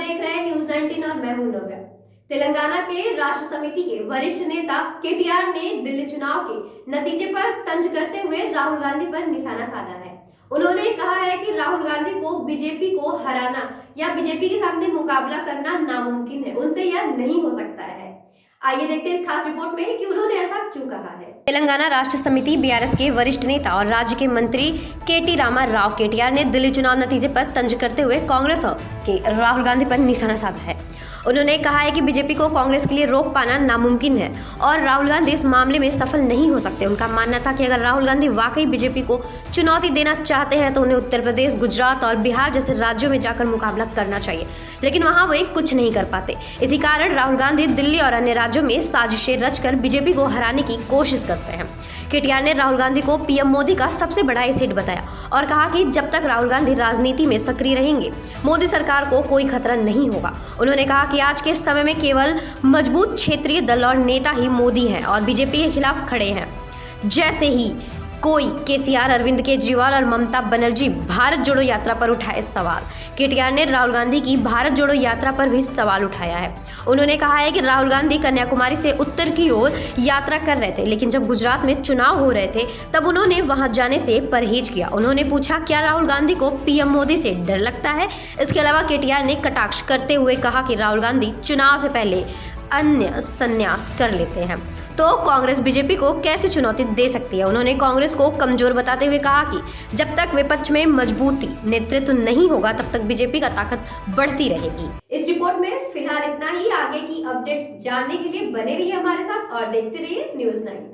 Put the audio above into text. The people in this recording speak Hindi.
देख रहे हैं न्यूज 19 और मैं हूं नव्या। तेलंगाना के राष्ट्र समिति के वरिष्ठ नेता केटीआर ने दिल्ली चुनाव के नतीजे पर तंज करते हुए राहुल गांधी पर निशाना साधा है। उन्होंने कहा है कि राहुल गांधी को बीजेपी को हराना या बीजेपी के सामने मुकाबला करना नामुमकिन है, उनसे यह नहीं हो सकता है। आइए देखते हैं इस खास रिपोर्ट में कि उन्होंने ऐसा क्यों कहा है। तेलंगाना राष्ट्र समिति बीआरएस के वरिष्ठ नेता और राज्य के मंत्री केटी रामा राव केटीआर ने दिल्ली चुनाव नतीजे पर तंज करते हुए कांग्रेस के राहुल गांधी पर निशाना साधा है। उन्होंने कहा है कि बीजेपी को कांग्रेस के लिए रोक पाना नामुमकिन है और राहुल गांधी इस मामले में सफल नहीं हो सकते। उनका मानना था कि अगर राहुल गांधी वाकई बीजेपी को चुनौती देना चाहते हैं तो उन्हें उत्तर प्रदेश, गुजरात और बिहार जैसे राज्यों में जाकर मुकाबला करना चाहिए, लेकिन वहां वे कुछ नहीं कर पाते। इसी कारण राहुल गांधी दिल्ली और अन्य राज्यों में साजिशें रचकर बीजेपी को हराने की कोशिश करते हैं। केटीआर ने राहुल गांधी को पीएम मोदी का सबसे बड़ा एसेट बताया और कहा कि जब तक राहुल गांधी राजनीति में सक्रिय रहेंगे, मोदी सरकार को कोई खतरा नहीं होगा। उन्होंने कहा कि आज के समय में केवल मजबूत क्षेत्रीय दल और नेता ही मोदी हैं और बीजेपी के खिलाफ खड़े हैं। जैसे ही कोई केसीआर, अरविंद केजरीवाल और ममता बनर्जी भारत जोड़ो यात्रा पर उठाए सवाल। केटीआर ने राहुल गांधी की भारत जोड़ो यात्रा पर भी सवाल उठाया है। उन्होंने कहा है कि राहुल गांधी कन्याकुमारी से उत्तर की ओर यात्रा कर रहे थे, लेकिन जब गुजरात में चुनाव हो रहे थे तब उन्होंने वहां जाने से परहेज किया। उन्होंने पूछा, क्या राहुल गांधी को पीएम मोदी से डर लगता है? इसके अलावा केटीआर ने कटाक्ष करते हुए कहा कि राहुल गांधी चुनाव से पहले अन्य संन्यास कर लेते हैं तो कांग्रेस बीजेपी को कैसे चुनौती दे सकती है। उन्होंने कांग्रेस को कमजोर बताते हुए कहा कि जब तक विपक्ष में मजबूती नेतृत्व नहीं होगा तब तक बीजेपी का ताकत बढ़ती रहेगी। इस रिपोर्ट में फिलहाल इतना ही। आगे की अपडेट्स जानने के लिए बने रहिए हमारे साथ और देखते रहिए न्यूज 19।